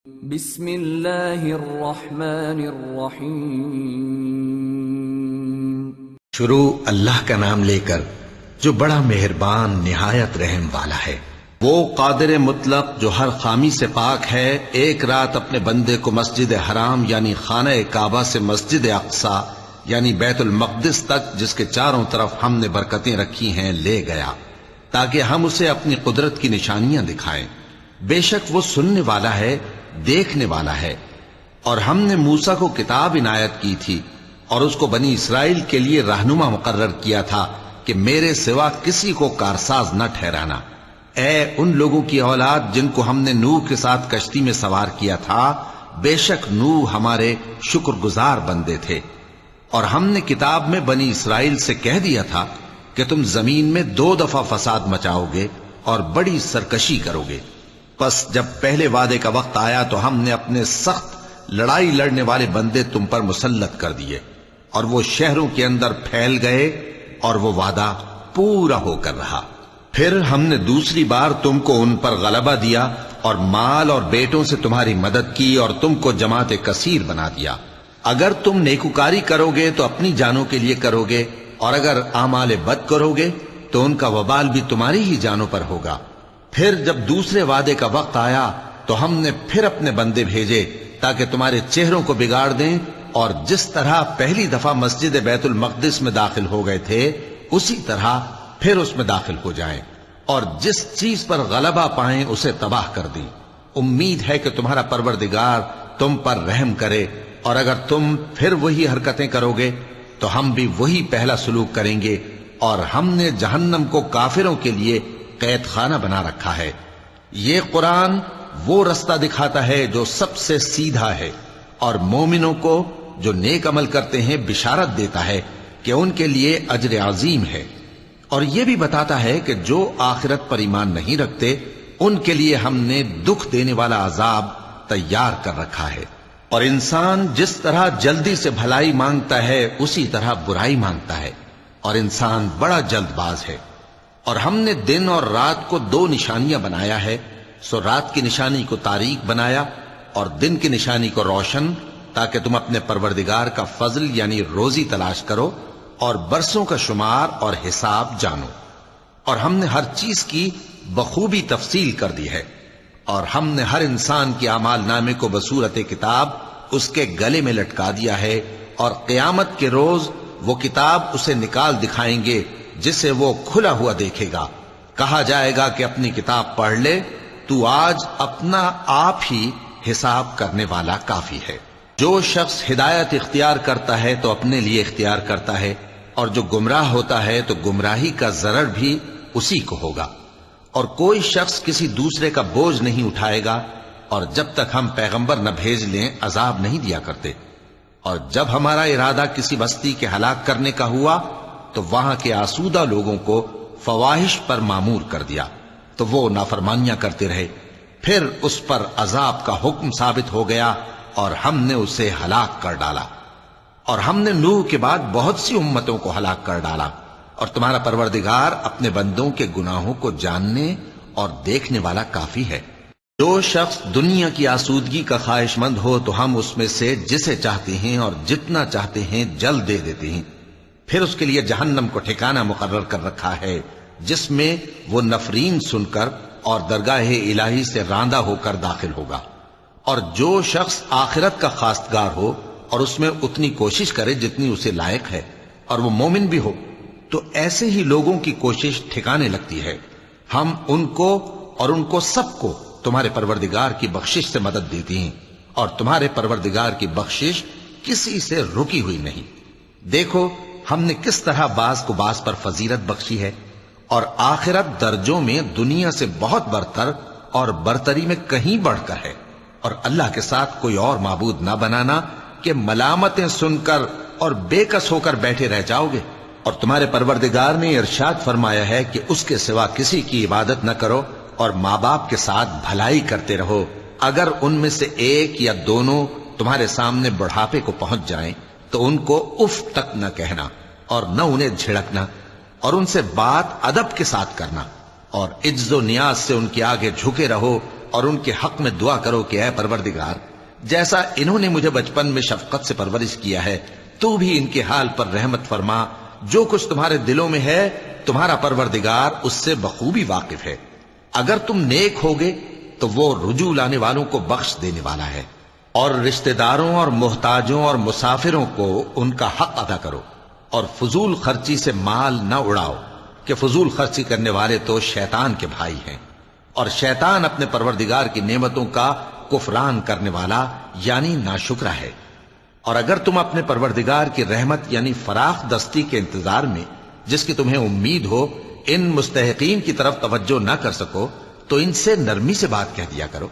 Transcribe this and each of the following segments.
بسم اللہ الرحمن الرحیم۔ شروع اللہ کا نام لے کر جو بڑا مہربان نہایت رحم والا ہے۔ وہ قادر مطلق جو ہر خامی سے پاک ہے، ایک رات اپنے بندے کو مسجد حرام یعنی خانہ کعبہ سے مسجد اقصی یعنی بیت المقدس تک، جس کے چاروں طرف ہم نے برکتیں رکھی ہیں، لے گیا تاکہ ہم اسے اپنی قدرت کی نشانیاں دکھائیں۔ بے شک وہ سننے والا ہے، دیکھنے والا ہے۔ اور ہم نے موسیٰ کو کتاب عنایت کی تھی اور اس کو بنی اسرائیل کے لیے رہنما مقرر کیا تھا کہ میرے سوا کسی کو کارساز نہ ٹھہرانا۔ اے ان لوگوں کی اولاد جن کو ہم نے نوح کے ساتھ کشتی میں سوار کیا تھا، بے شک نوح ہمارے شکر گزار بندے تھے۔ اور ہم نے کتاب میں بنی اسرائیل سے کہہ دیا تھا کہ تم زمین میں 2 دفعہ فساد مچاؤ گے اور بڑی سرکشی کرو گے۔ پس جب پہلے وعدے کا وقت آیا تو ہم نے اپنے سخت لڑائی لڑنے والے بندے تم پر مسلط کر دیے، اور وہ شہروں کے اندر پھیل گئے، اور وہ وعدہ پورا ہو کر رہا۔ پھر ہم نے دوسری بار تم کو ان پر غلبہ دیا اور مال اور بیٹوں سے تمہاری مدد کی اور تم کو جماعت کثیر بنا دیا۔ اگر تم نیکوکاری کرو گے تو اپنی جانوں کے لیے کرو گے، اور اگر اعمال بد کرو گے تو ان کا وبال بھی تمہاری ہی جانوں پر ہوگا۔ پھر جب دوسرے وعدے کا وقت آیا تو ہم نے پھر اپنے بندے بھیجے تاکہ تمہارے چہروں کو بگاڑ دیں، اور جس طرح پہلی دفعہ مسجد بیت المقدس میں داخل ہو گئے تھے اسی طرح پھر اس میں داخل ہو جائیں، اور جس چیز پر غلبہ پائیں اسے تباہ کر دیں۔ امید ہے کہ تمہارا پروردگار تم پر رحم کرے، اور اگر تم پھر وہی حرکتیں کرو گے تو ہم بھی وہی پہلا سلوک کریں گے، اور ہم نے جہنم کو کافروں کے لیے قید خانہ بنا رکھا ہے۔ یہ قرآن وہ رستہ دکھاتا ہے جو سب سے سیدھا ہے، اور مومنوں کو جو نیک عمل کرتے ہیں بشارت دیتا ہے کہ ان کے لیے اجر عظیم ہے، اور یہ بھی بتاتا ہے کہ جو آخرت پر ایمان نہیں رکھتے ان کے لیے ہم نے دکھ دینے والا عذاب تیار کر رکھا ہے۔ اور انسان جس طرح جلدی سے بھلائی مانگتا ہے اسی طرح برائی مانگتا ہے، اور انسان بڑا جلد باز ہے۔ اور ہم نے دن اور رات کو 2 نشانیاں بنایا ہے، سو رات کی نشانی کو تاریک بنایا اور دن کی نشانی کو روشن، تاکہ تم اپنے پروردگار کا فضل یعنی روزی تلاش کرو اور برسوں کا شمار اور حساب جانو۔ اور ہم نے ہر چیز کی بخوبی تفصیل کر دی ہے، اور ہم نے ہر انسان کے اعمال نامے کو بصورت کتاب اس کے گلے میں لٹکا دیا ہے، اور قیامت کے روز وہ کتاب اسے نکال دکھائیں گے جسے وہ کھلا ہوا دیکھے گا۔ کہا جائے گا کہ اپنی کتاب پڑھ لے، تو آج اپنا آپ ہی حساب کرنے والا کافی ہے۔ جو شخص ہدایت اختیار کرتا ہے تو اپنے لیے اختیار کرتا ہے، اور جو گمراہ ہوتا ہے تو گمراہی کا ضرر بھی اسی کو ہوگا۔ اور کوئی شخص کسی دوسرے کا بوجھ نہیں اٹھائے گا، اور جب تک ہم پیغمبر نہ بھیج لیں عذاب نہیں دیا کرتے۔ اور جب ہمارا ارادہ کسی بستی کے ہلاک کرنے کا ہوا تو وہاں کے آسودہ لوگوں کو فواحش پر معمور کر دیا، تو وہ نافرمانیاں کرتے رہے۔ پھر اس پر عذاب کا حکم ثابت ہو گیا اور ہم نے اسے ہلاک کر ڈالا۔ اور ہم نے نوح کے بعد بہت سی امتوں کو ہلاک کر ڈالا، اور تمہارا پروردگار اپنے بندوں کے گناہوں کو جاننے اور دیکھنے والا کافی ہے۔ جو شخص دنیا کی آسودگی کا خواہش مند ہو تو ہم اس میں سے جسے چاہتے ہیں اور جتنا چاہتے ہیں جلد دے دیتے ہیں۔ پھر اس کے لیے جہنم کو ٹھکانہ مقرر کر رکھا ہے، جس میں وہ نفرین سن کر اور درگاہ الہی سے راندہ ہو کر داخل ہوگا۔ اور جو شخص آخرت کا خواستگار ہو اور اس میں اتنی کوشش کرے جتنی اسے لائق ہے، اور وہ مومن بھی ہو، تو ایسے ہی لوگوں کی کوشش ٹھکانے لگتی ہے۔ ہم ان کو اور ان کو سب کو تمہارے پروردگار کی بخشش سے مدد دیتی ہیں، اور تمہارے پروردگار کی بخشش کسی سے رکی ہوئی نہیں۔ دیکھو ہم نے کس طرح بعض کو بعض پر فضیلت بخشی ہے، اور آخرت درجوں میں دنیا سے بہت برتر اور برتری میں کہیں بڑھ کر ہے۔ اور اللہ کے ساتھ کوئی اور معبود نہ بنانا کہ ملامتیں سن کر اور بے کس ہو کر بیٹھے رہ جاؤ گے۔ اور تمہارے پروردگار نے ارشاد فرمایا ہے کہ اس کے سوا کسی کی عبادت نہ کرو، اور ماں باپ کے ساتھ بھلائی کرتے رہو۔ اگر ان میں سے ایک یا دونوں تمہارے سامنے بڑھاپے کو پہنچ جائیں تو ان کو اف تک نہ کہنا، اور نہ انہیں جھڑکنا، اور ان سے بات ادب کے ساتھ کرنا، اور عجز و نیاز سے ان کے آگے جھکے رہو اور ان کے حق میں دعا کرو کہ اے پروردگار، جیسا انہوں نے مجھے بچپن میں شفقت سے پرورش کیا ہے، تو بھی ان کے حال پر رحمت فرما۔ جو کچھ تمہارے دلوں میں ہے تمہارا پروردگار اس سے بخوبی واقف ہے۔ اگر تم نیک ہوگے تو وہ رجوع لانے والوں کو بخش دینے والا ہے۔ اور رشتہ داروں اور محتاجوں اور مسافروں کو ان کا حق ادا کرو، اور فضول خرچی سے مال نہ اڑاؤ، کہ فضول خرچی کرنے والے تو شیطان کے بھائی ہیں، اور شیطان اپنے پروردگار کی نعمتوں کا کفران کرنے والا یعنی ناشکرا ہے۔ اور اگر تم اپنے پروردگار کی رحمت یعنی فراخ دستی کے انتظار میں، جس کی تمہیں امید ہو، ان مستحقین کی طرف توجہ نہ کر سکو تو ان سے نرمی سے بات کہہ دیا کرو،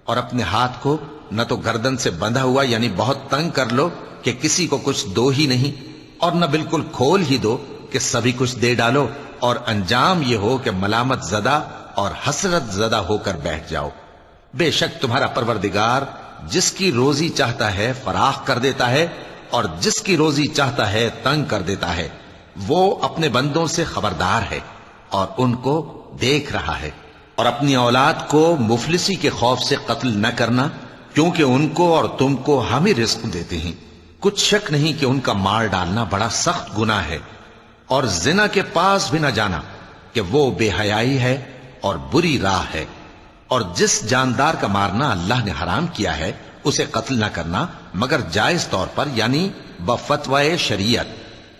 اور اپنے ہاتھ کو نہ تو گردن سے بندھا ہوا یعنی بہت تنگ کر لو کہ کسی کو کچھ دو ہی نہیں، اور نہ بالکل کھول ہی دو کہ سبھی کچھ دے ڈالو، اور انجام یہ ہو کہ ملامت زدہ اور حسرت زدہ ہو کر بیٹھ جاؤ۔ بے شک تمہارا پروردگار جس کی روزی چاہتا ہے فراخ کر دیتا ہے، اور جس کی روزی چاہتا ہے تنگ کر دیتا ہے۔ وہ اپنے بندوں سے خبردار ہے اور ان کو دیکھ رہا ہے۔ اور اپنی اولاد کو مفلسی کے خوف سے قتل نہ کرنا، کیونکہ ان کو اور تم کو ہم ہی رزق دیتے ہیں۔ کچھ شک نہیں کہ ان کا مار ڈالنا بڑا سخت گناہ ہے، اور زنا کے پاس بھی نہ جانا کہ وہ بے حیائی ہے اور بری راہ ہے۔ اور جس جاندار کا مارنا اللہ نے حرام کیا ہے اسے قتل نہ کرنا مگر جائز طور پر یعنی بفتوائے شریعت۔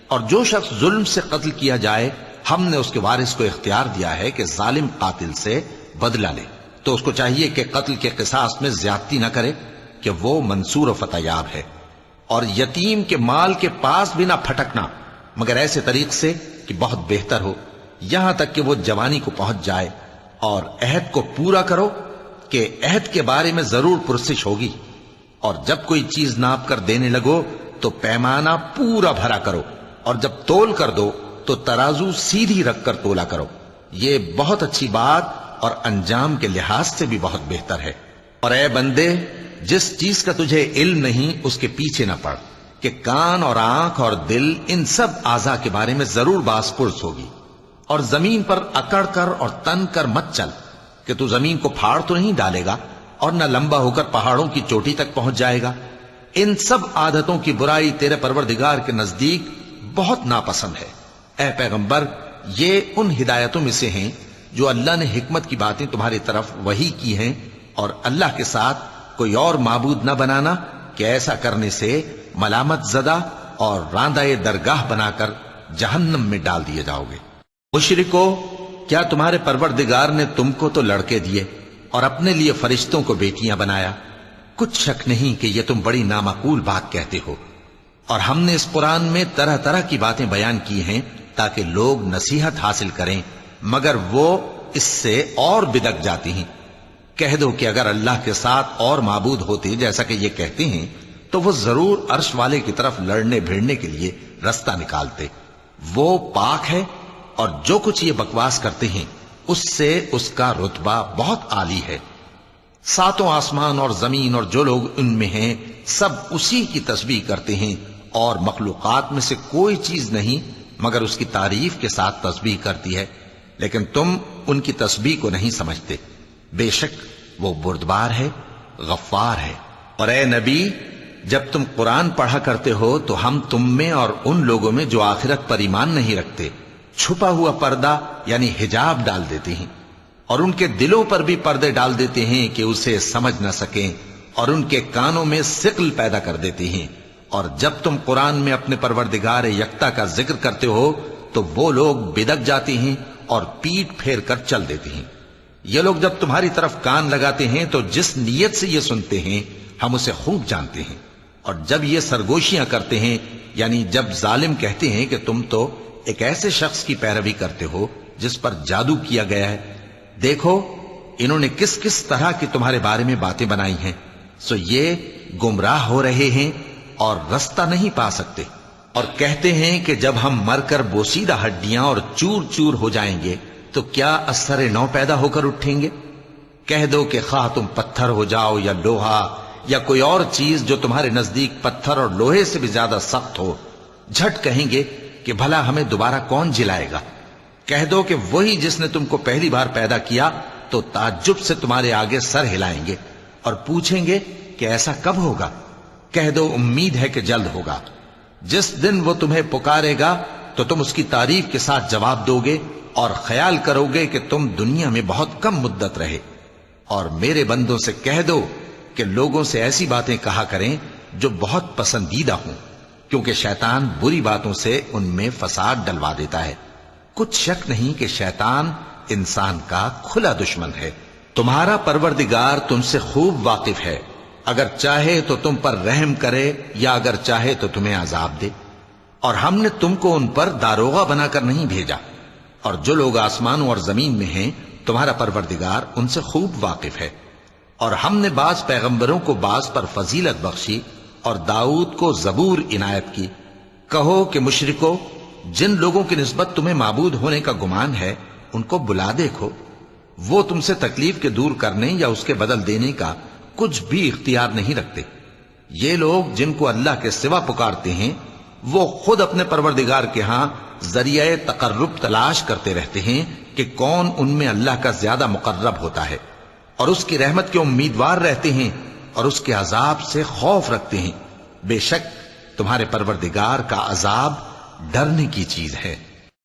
اور جو شخص ظلم سے قتل کیا جائے ہم نے اس کے وارث کو اختیار دیا ہے کہ ظالم قاتل سے بدلہ لے، تو اس کو چاہیے کہ قتل کے قصاص میں زیادتی نہ کرے، کہ وہ منصور و فتح یاب ہے۔ اور یتیم کے مال کے پاس بھی نہ پھٹکنا مگر ایسے طریق سے کہ بہت بہتر ہو، یہاں تک کہ وہ جوانی کو پہنچ جائے۔ اور عہد کو پورا کرو کہ عہد کے بارے میں ضرور پرسش ہوگی۔ اور جب کوئی چیز ناپ کر دینے لگو تو پیمانہ پورا بھرا کرو، اور جب تول کر دو تو ترازو سیدھی رکھ کر تولا کرو۔ یہ بہت اچھی بات اور انجام کے لحاظ سے بھی بہت بہتر ہے۔ اور اے بندے، جس چیز کا تجھے علم نہیں اس کے پیچھے نہ پڑ، کہ کان اور آنکھ اور دل ان سب اعضاء کے بارے میں ضرور باز پرس ہوگی۔ اور زمین پر اکڑ کر اور تن کر مت چل، کہ تو زمین کو پھاڑ تو نہیں ڈالے گا اور نہ لمبا ہو کر پہاڑوں کی چوٹی تک پہنچ جائے گا۔ ان سب عادتوں کی برائی تیرے پروردگار کے نزدیک بہت ناپسند ہے۔ اے پیغمبر، یہ ان ہدایتوں میں سے ہیں جو اللہ نے حکمت کی باتیں تمہاری طرف وحی کی ہیں، اور اللہ کے ساتھ کوئی اور معبود نہ بنانا، کہ ایسا کرنے سے ملامت زدہ اور راندہ درگاہ بنا کر جہنم میں ڈال دیے جاؤ گے۔ مشرکو، کیا تمہارے پروردگار نے تم کو تو لڑکے دیے اور اپنے لیے فرشتوں کو بیٹیاں بنایا؟ کچھ شک نہیں کہ یہ تم بڑی نامعقول بات کہتے ہو، اور ہم نے اس قرآن میں طرح طرح کی باتیں بیان کی ہیں تاکہ لوگ نصیحت حاصل کریں، مگر وہ اس سے اور بدک جاتی ہیں۔ کہہ دو کہ اگر اللہ کے ساتھ اور معبود ہوتے جیسا کہ یہ کہتے ہیں تو وہ ضرور عرش والے کی طرف لڑنے بھیڑنے کے لیے رستہ نکالتے۔ وہ پاک ہے، اور جو کچھ یہ بکواس کرتے ہیں اس سے اس کا رتبہ بہت عالی ہے۔ ساتوں آسمان اور زمین اور جو لوگ ان میں ہیں سب اسی کی تسبیح کرتے ہیں، اور مخلوقات میں سے کوئی چیز نہیں مگر اس کی تعریف کے ساتھ تسبیح کرتی ہے، لیکن تم ان کی تسبیح کو نہیں سمجھتے۔ بے شک وہ بردبار ہے، غفار ہے۔ اور اے نبی، جب تم قرآن پڑھا کرتے ہو تو ہم تم میں اور ان لوگوں میں جو آخرت پر ایمان نہیں رکھتے چھپا ہوا پردہ یعنی حجاب ڈال دیتے ہیں، اور ان کے دلوں پر بھی پردے ڈال دیتے ہیں کہ اسے سمجھ نہ سکیں، اور ان کے کانوں میں ثقل پیدا کر دیتے ہیں۔ اور جب تم قرآن میں اپنے پروردگار یکتا کا ذکر کرتے ہو تو وہ لوگ بدک جاتے ہیں اور پیٹ پھیر کر چل دیتے ہیں۔ یہ لوگ جب تمہاری طرف کان لگاتے ہیں تو جس نیت سے یہ سنتے ہیں ہم اسے خوب جانتے ہیں، اور جب یہ سرگوشیاں کرتے ہیں یعنی جب ظالم کہتے ہیں کہ تم تو ایک ایسے شخص کی پیروی کرتے ہو جس پر جادو کیا گیا ہے، دیکھو انہوں نے کس کس طرح کی تمہارے بارے میں باتیں بنائی ہیں، سو یہ گمراہ ہو رہے ہیں اور رستہ نہیں پا سکتے۔ اور کہتے ہیں کہ جب ہم مر کر بوسیدہ ہڈیاں اور چور چور ہو جائیں گے تو کیا اثر نو پیدا ہو کر اٹھیں گے؟ کہہ دو کہ خواہ تم پتھر ہو جاؤ یا لوہا یا کوئی اور چیز جو تمہارے نزدیک پتھر اور لوہے سے بھی زیادہ سخت ہو، جھٹ کہیں گے کہ بھلا ہمیں دوبارہ کون جلائے گا؟ کہہ دو کہ وہی جس نے تم کو پہلی بار پیدا کیا تو تعجب سے تمہارے آگے سر ہلائیں گے اور پوچھیں گے کہ ایسا کب ہوگا؟ کہہ دو امید ہے کہ جلد ہوگا۔ جس دن وہ تمہیں پکارے گا تو تم اس کی تعریف کے ساتھ جواب دو گے اور خیال کرو گے کہ تم دنیا میں بہت کم مدت رہے۔ اور میرے بندوں سے کہہ دو کہ لوگوں سے ایسی باتیں کہا کریں جو بہت پسندیدہ ہوں، کیونکہ شیطان بری باتوں سے ان میں فساد ڈلوا دیتا ہے۔ کچھ شک نہیں کہ شیطان انسان کا کھلا دشمن ہے۔ تمہارا پروردگار تم سے خوب واقف ہے، اگر چاہے تو تم پر رحم کرے یا اگر چاہے تو تمہیں عذاب دے۔ اور ہم نے تم کو ان پر داروغہ بنا کر نہیں بھیجا، اور جو لوگ آسمانوں اور زمین میں ہیں تمہارا پروردگار ان سے خوب واقف ہے۔ اور ہم نے بعض پیغمبروں کو بعض پر فضیلت بخشی اور داؤد کو زبور عنایت کی۔ کہو کہ مشرکو، جن لوگوں کی نسبت تمہیں معبود ہونے کا گمان ہے ان کو بلا دیکھو، وہ تم سے تکلیف کے دور کرنے یا اس کے بدل دینے کا کچھ بھی اختیار نہیں رکھتے۔ یہ لوگ جن کو اللہ کے سوا پکارتے ہیں وہ خود اپنے پروردگار کے ہاں ذریعہ تقرب تلاش کرتے رہتے ہیں کہ کون ان میں اللہ کا زیادہ مقرب ہوتا ہے، اور اس کی رحمت کے امیدوار رہتے ہیں اور اس کے عذاب سے خوف رکھتے ہیں۔ بے شک تمہارے پروردگار کا عذاب ڈرنے کی چیز ہے۔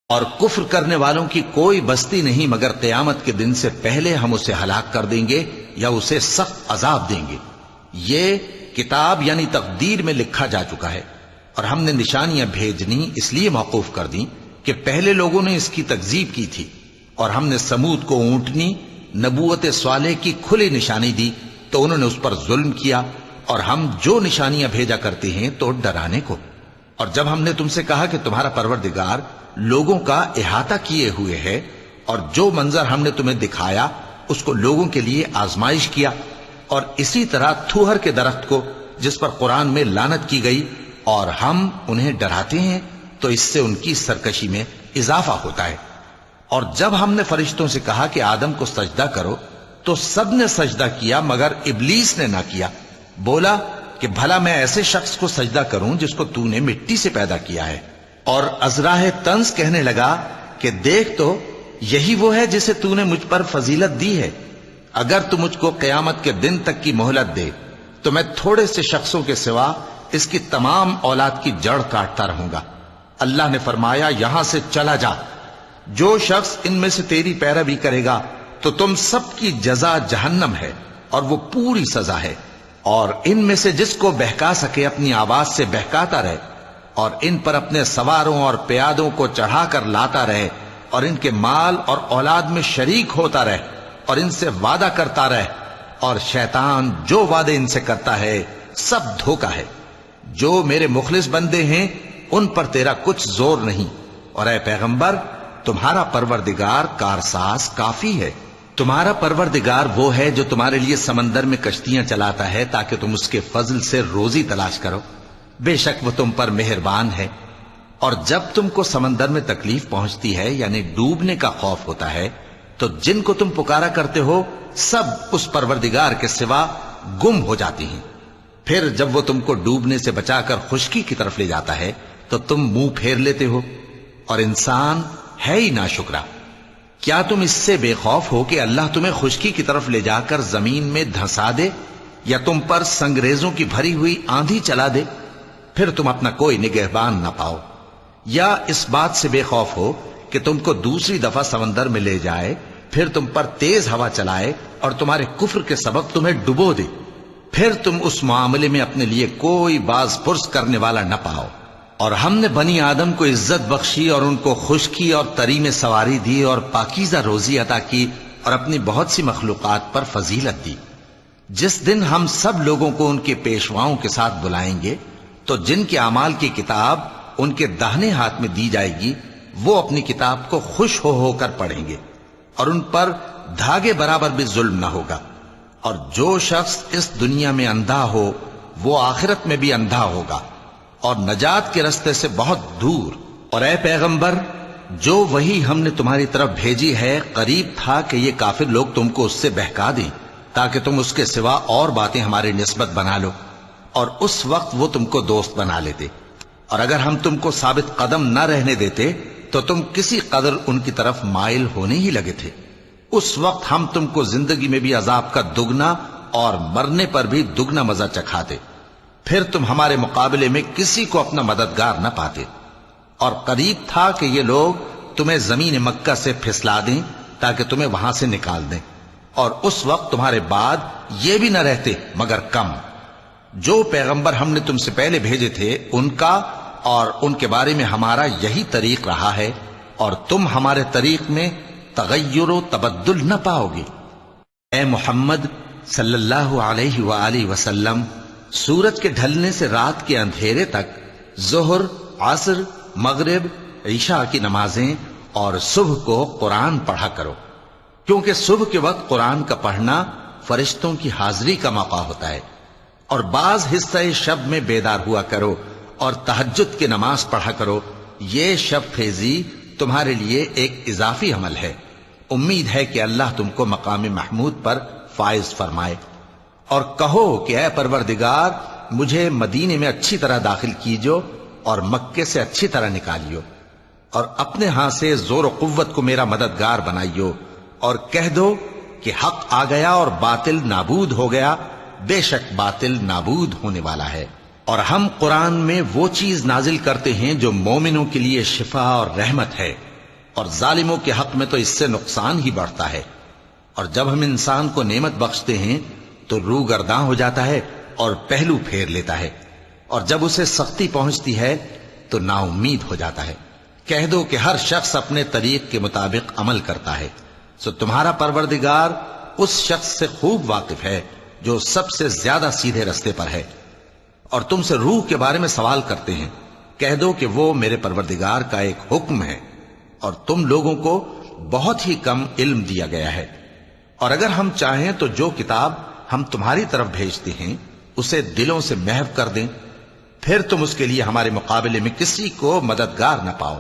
اور کفر کرنے والوں کی کوئی بستی نہیں مگر قیامت کے دن سے پہلے ہم اسے ہلاک کر دیں گے یا اسے سخت عذاب دیں گے۔ یہ کتاب یعنی تقدیر میں لکھا جا چکا ہے، اور ہم نے نشانیاں بھیجنی اس لیے موقوف کر دیں کہ پہلے لوگوں نے اس کی تکذیب کی تھی، اور ہم نے سمود کو اونٹنی نبوت صالح کی کھلی نشانی دی تو انہوں نے اس پر ظلم کیا، اور ہم جو نشانیاں بھیجا کرتے ہیں تو ڈرانے کو۔ اور جب ہم نے تم سے کہا کہ تمہارا پروردگار لوگوں کا احاطہ کیے ہوئے ہے، اور جو منظر ہم نے تمہیں دکھایا اس کو لوگوں کے لیے آزمائش کیا، اور اسی طرح تھوہر کے درخت کو جس پر قرآن میں لعنت کی گئی، اور ہم انہیں ڈراتے ہیں تو اس سے ان کی سرکشی میں اضافہ ہوتا ہے۔ اور جب ہم نے فرشتوں سے کہا کہ آدم کو سجدہ کرو تو سب نے سجدہ کیا مگر ابلیس نے نہ کیا، بولا کہ بھلا میں ایسے شخص کو سجدہ کروں جس کو تو نے مٹی سے پیدا کیا ہے۔ اور ازراہ طنز کہنے لگا کہ دیکھ تو یہی وہ ہے جسے تو نے مجھ پر فضیلت دی ہے، اگر تو مجھ کو قیامت کے دن تک کی مہلت دے تو میں تھوڑے سے شخصوں کے سوا اس کی تمام اولاد کی جڑ کاٹتا رہوں گا۔ اللہ نے فرمایا یہاں سے چلا جا، جو شخص ان میں سے تیری پیروی کرے گا تو تم سب کی جزا جہنم ہے اور وہ پوری سزا ہے، اور ان میں سے جس کو بہکا سکے اپنی آواز سے بہکاتا رہے، اور ان پر اپنے سواروں اور پیادوں کو چڑھا کر لاتا رہے، اور ان کے مال اور اولاد میں شریک ہوتا رہے، اور ان سے وعدہ کرتا رہے، اور شیطان جو وعدے ان سے کرتا ہے سب دھوکہ ہے۔ جو میرے مخلص بندے ہیں ان پر تیرا کچھ زور نہیں، اور اے پیغمبر تمہارا پروردگار کارساز کافی ہے۔ تمہارا پروردگار وہ ہے جو تمہارے لیے سمندر میں کشتیاں چلاتا ہے تاکہ تم اس کے فضل سے روزی تلاش کرو، بے شک وہ تم پر مہربان ہے۔ اور جب تم کو سمندر میں تکلیف پہنچتی ہے یعنی ڈوبنے کا خوف ہوتا ہے تو جن کو تم پکارا کرتے ہو سب اس پروردگار کے سوا گم ہو جاتی ہیں۔ پھر جب وہ تم کو ڈوبنے سے بچا کر خشکی کی طرف لے جاتا ہے تو تم منہ پھیر لیتے ہو، اور انسان ہے ہی ناشکرا۔ کیا تم اس سے بے خوف ہو کہ اللہ تمہیں خشکی کی طرف لے جا کر زمین میں دھنسا دے یا تم پر سنگریزوں کی بھری ہوئی آندھی چلا دے، پھر تم اپنا کوئی نگہبان نہ پاؤ؟ یا اس بات سے بے خوف ہو کہ تم کو دوسری دفعہ سمندر میں لے جائے، پھر تم پر تیز ہوا چلائے اور تمہارے کفر کے سبب تمہیں ڈبو دے، پھر تم اس معاملے میں اپنے لیے کوئی باز پرس کرنے والا نہ پاؤ؟ اور ہم نے بنی آدم کو عزت بخشی اور ان کو خشکی اور تری میں سواری دی اور پاکیزہ روزی عطا کی اور اپنی بہت سی مخلوقات پر فضیلت دی۔ جس دن ہم سب لوگوں کو ان کے پیشواؤں کے ساتھ بلائیں گے تو جن کے اعمال کی کتاب ان کے داہنے ہاتھ میں دی جائے گی وہ اپنی کتاب کو خوش ہو کر پڑھیں گے، اور ان پر دھاگے برابر بھی ظلم نہ ہوگا۔ اور جو شخص اس دنیا میں اندھا ہو وہ آخرت میں بھی اندھا ہوگا اور نجات کے رستے سے بہت دور۔ اور اے پیغمبر جو وہی ہم نے تمہاری طرف بھیجی ہے قریب تھا کہ یہ کافر لوگ تم کو اس سے بہکا دیں تاکہ تم اس کے سوا اور باتیں ہماری نسبت بنا لو، اور اس وقت وہ تم کو دوست بنا لیتے، اور اگر ہم تم کو ثابت قدم نہ رہنے دیتے تو تم کسی قدر ان کی طرف مائل ہونے ہی لگے تھے۔ اس وقت ہم تم کو زندگی میں بھی عذاب کا دگنا اور مرنے پر بھی دگنا مزہ چکھاتے، پھر تم ہمارے مقابلے میں کسی کو اپنا مددگار نہ پاتے، اور قریب تھا کہ یہ لوگ تمہیں زمین مکہ سے پھسلا دیں تاکہ تمہیں وہاں سے نکال دیں، اور اس وقت تمہارے بعد یہ بھی نہ رہتے مگر کم۔ جو پیغمبر ہم نے تم سے پہلے بھیجے تھے ان کا اور ان کے بارے میں ہمارا یہی طریق رہا ہے، اور تم ہمارے طریق میں تغیر و تبدل نہ پاؤ گے۔ اے محمد صلی اللہ علیہ وآلہ وسلم، سورج کے ڈھلنے سے رات کے اندھیرے تک ظہر، عصر، مغرب، عشاء کی نمازیں اور صبح کو قرآن پڑھا کرو، کیونکہ صبح کے وقت قرآن کا پڑھنا فرشتوں کی حاضری کا موقع ہوتا ہے، اور بعض حصہ شب میں بیدار ہوا کرو اور تہجد کی نماز پڑھا کرو، یہ شب خیزی تمہارے لیے ایک اضافی عمل ہے۔ امید ہے کہ اللہ تم کو مقام محمود پر فائز فرمائے۔ اور کہو کہ اے پروردگار، مجھے مدینے میں اچھی طرح داخل کیجو اور مکے سے اچھی طرح نکالیو، اور اپنے ہاں سے زور و قوت کو میرا مددگار بنائیو، اور کہہ دو کہ حق آ گیا اور باطل نابود ہو گیا، بے شک باطل نابود ہونے والا ہے۔ اور ہم قرآن میں وہ چیز نازل کرتے ہیں جو مومنوں کے لیے شفا اور رحمت ہے، اور ظالموں کے حق میں تو اس سے نقصان ہی بڑھتا ہے۔ اور جب ہم انسان کو نعمت بخشتے ہیں تو روح گرداں ہو جاتا ہے اور پہلو پھیر لیتا ہے، اور جب اسے سختی پہنچتی ہے تو نا امید ہو جاتا ہے۔ کہہ دو کہ ہر شخص اپنے طریق کے مطابق عمل کرتا ہے، سو تمہارا پروردگار اس شخص سے خوب واقف ہے جو سب سے زیادہ سیدھے رستے پر ہے۔ اور تم سے روح کے بارے میں سوال کرتے ہیں، کہہ دو کہ وہ میرے پروردگار کا ایک حکم ہے، اور تم لوگوں کو بہت ہی کم علم دیا گیا ہے۔ اور اگر ہم چاہیں تو جو کتاب ہم تمہاری طرف بھیجتے ہیں اسے دلوں سے محو کر دیں، پھر تم اس کے لیے ہمارے مقابلے میں کسی کو مددگار نہ پاؤ،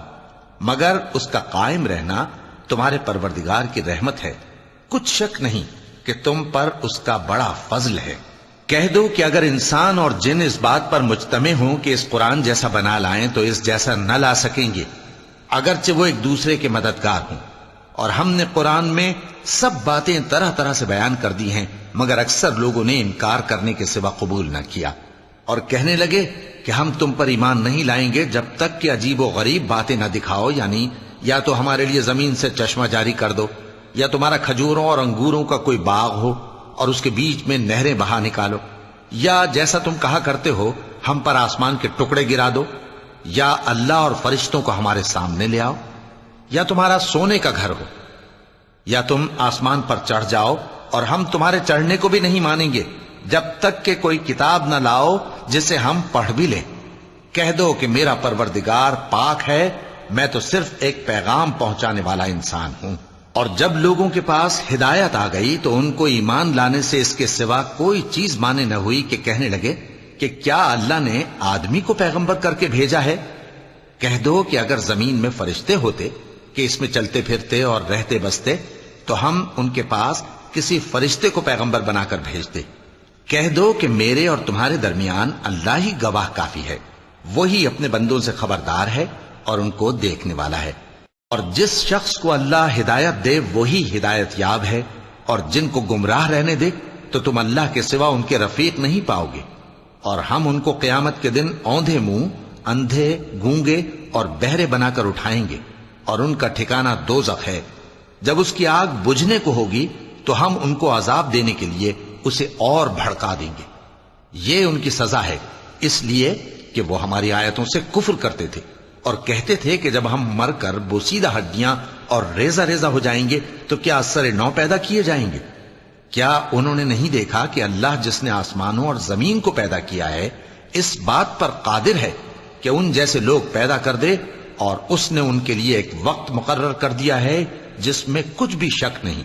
مگر اس کا قائم رہنا تمہارے پروردگار کی رحمت ہے، کچھ شک نہیں کہ تم پر اس کا بڑا فضل ہے۔ کہہ دو کہ اگر انسان اور جن اس بات پر مجتمع ہوں کہ اس قرآن جیسا بنا لائیں تو اس جیسا نہ لا سکیں گے، اگرچہ وہ ایک دوسرے کے مددگار ہوں۔ اور ہم نے قرآن میں سب باتیں طرح طرح سے بیان کر دی ہیں، مگر اکثر لوگوں نے انکار کرنے کے سوا قبول نہ کیا، اور کہنے لگے کہ ہم تم پر ایمان نہیں لائیں گے جب تک کہ عجیب و غریب باتیں نہ دکھاؤ، یعنی یا تو ہمارے لیے زمین سے چشمہ جاری کر دو، یا تمہارا کھجوروں اور انگوروں کا کوئی باغ ہو اور اس کے بیچ میں نہریں بہا نکالو، یا جیسا تم کہا کرتے ہو ہم پر آسمان کے ٹکڑے گرا دو، یا اللہ اور فرشتوں کو ہمارے سامنے لے آؤ، یا تمہارا سونے کا گھر ہو، یا تم آسمان پر چڑھ جاؤ اور ہم تمہارے چڑھنے کو بھی نہیں مانیں گے جب تک کہ کوئی کتاب نہ لاؤ جسے ہم پڑھ بھی لیں۔ کہہ دو کہ میرا پروردگار پاک ہے، میں تو صرف ایک پیغام پہنچانے والا انسان ہوں۔ اور جب لوگوں کے پاس ہدایت آ گئی تو ان کو ایمان لانے سے اس کے سوا کوئی چیز مانے نہ ہوئی کہ کہنے لگے کہ کیا اللہ نے آدمی کو پیغمبر کر کے بھیجا ہے؟ کہہ دو کہ اگر زمین میں فرشتے ہوتے کہ اس میں چلتے پھرتے اور رہتے بستے تو ہم ان کے پاس کسی فرشتے کو پیغمبر بنا کر بھیجتے۔ کہہ دو کہ میرے اور تمہارے درمیان اللہ ہی گواہ کافی ہے، وہی اپنے بندوں سے خبردار ہے اور ان کو دیکھنے والا ہے۔ اور جس شخص کو اللہ ہدایت دے وہی ہدایت یاب ہے، اور جن کو گمراہ رہنے دے تو تم اللہ کے سوا ان کے رفیق نہیں پاؤ گے۔ اور ہم ان کو قیامت کے دن اوندھے منہ، اندھے، گونگے اور بہرے بنا کر اٹھائیں گے، اور ان کا ٹھکانہ دوزخ ہے۔ جب اس کی آگ بجھنے کو ہوگی تو ہم ان کو عذاب دینے کے لیے اسے اور بھڑکا دیں گے۔ یہ ان کی سزا ہے، اس لیے کہ وہ ہماری آیتوں سے کفر کرتے تھے اور کہتے تھے کہ جب ہم مر کر بوسیدہ ہڈیاں اور ریزہ ریزہ ہو جائیں گے تو کیا اثر نو پیدا کیے جائیں گے؟ کیا انہوں نے نہیں دیکھا کہ اللہ جس نے آسمانوں اور زمین کو پیدا کیا ہے اس بات پر قادر ہے کہ ان جیسے لوگ پیدا کر دے، اور اس نے ان کے لیے ایک وقت مقرر کر دیا ہے جس میں کچھ بھی شک نہیں،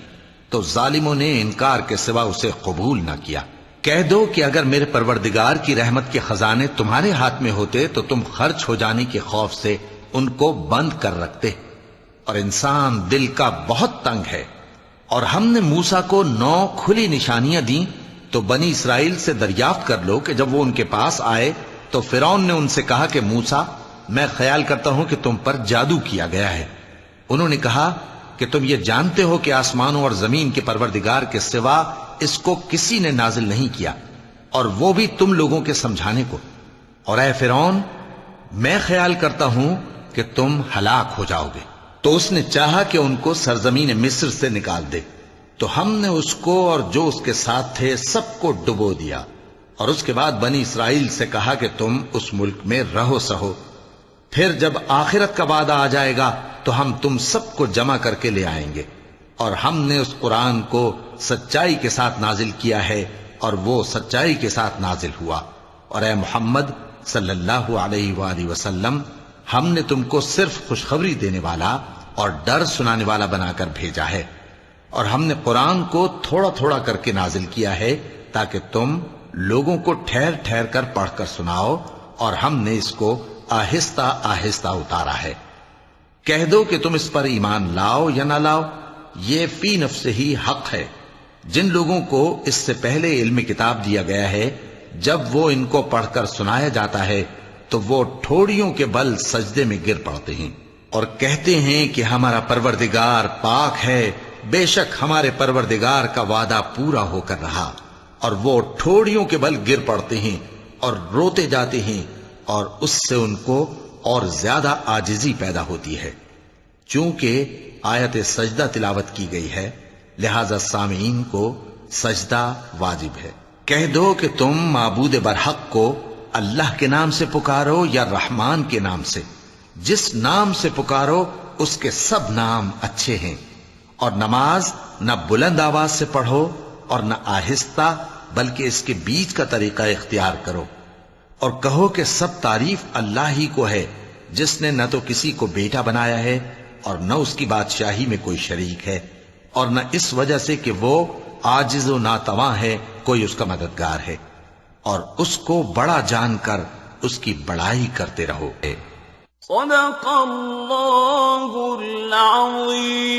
تو ظالموں نے انکار کے سوا اسے قبول نہ کیا۔ کہہ دو کہ اگر میرے پروردگار کی رحمت کے خزانے تمہارے ہاتھ میں ہوتے تو تم خرچ ہو جانے کے خوف سے ان کو بند کر رکھتے، اور انسان دل کا بہت تنگ ہے۔ اور ہم نے موسیٰ کو 9 کھلی نشانیاں دیں تو بنی اسرائیل سے دریافت کر لو کہ جب وہ ان کے پاس آئے تو فرعون نے ان سے کہا کہ موسیٰ، میں خیال کرتا ہوں کہ تم پر جادو کیا گیا ہے۔ انہوں نے کہا کہ تم یہ جانتے ہو کہ آسمانوں اور زمین کے پروردگار کے سوا اس کو کسی نے نازل نہیں کیا، اور وہ بھی تم لوگوں کے سمجھانے کو۔ اور اے فرعون، میں خیال کرتا ہوں کہ تم ہلاک ہو جاؤ گے۔ تو اس نے چاہا کہ ان کو سرزمین مصر سے نکال دے، تو ہم نے اس کو اور جو اس کے ساتھ تھے سب کو ڈبو دیا، اور اس کے بعد بنی اسرائیل سے کہا کہ تم اس ملک میں رہو سہو، پھر جب آخرت کا وعدہ آ جائے گا تو ہم تم سب کو جمع کر کے لے آئیں گے۔ اور ہم نے اس قرآن کو سچائی کے ساتھ نازل کیا ہے، اور وہ سچائی کے ساتھ نازل ہوا۔ اور اے محمد صلی اللہ علیہ وآلہ وسلم، ہم نے تم کو صرف خوشخبری دینے والا اور ڈر سنانے والا بنا کر بھیجا ہے، اور ہم نے قرآن کو تھوڑا تھوڑا کر کے نازل کیا ہے تاکہ تم لوگوں کو ٹھہر ٹھہر کر پڑھ کر سناؤ، اور ہم نے اس کو آہستہ آہستہ اتارا ہے۔ کہہ دو کہ تم اس پر ایمان لاؤ یا نہ لاؤ، یہ فی نفسہ ہی حق ہے۔ جن لوگوں کو اس سے پہلے علم کتاب دیا گیا ہے، جب وہ ان کو پڑھ کر سنایا جاتا ہے تو وہ ٹھوڑیوں کے بل سجدے میں گر پڑتے ہیں اور کہتے ہیں کہ ہمارا پروردگار پاک ہے، بے شک ہمارے پروردگار کا وعدہ پورا ہو کر رہا۔ اور وہ ٹھوڑیوں کے بل گر پڑتے ہیں اور روتے جاتے ہیں، اور اس سے ان کو اور زیادہ عاجزی پیدا ہوتی ہے۔ چونکہ آیت سجدہ تلاوت کی گئی ہے، لہذا سامعین کو سجدہ واجب ہے۔ کہہ دو کہ تم معبود برحق کو اللہ کے نام سے پکارو یا رحمان کے نام سے، جس نام سے پکارو اس کے سب نام اچھے ہیں، اور نماز نہ بلند آواز سے پڑھو اور نہ آہستہ، بلکہ اس کے بیچ کا طریقہ اختیار کرو، اور کہو کہ سب تعریف اللہ ہی کو ہے، جس نے نہ تو کسی کو بیٹا بنایا ہے اور نہ اس کی بادشاہی میں کوئی شریک ہے، اور نہ اس وجہ سے کہ وہ عاجز و ناتواں ہے کوئی اس کا مددگار ہے، اور اس کو بڑا جان کر اس کی بڑائی کرتے رہو۔ صدق اللہ العظیم۔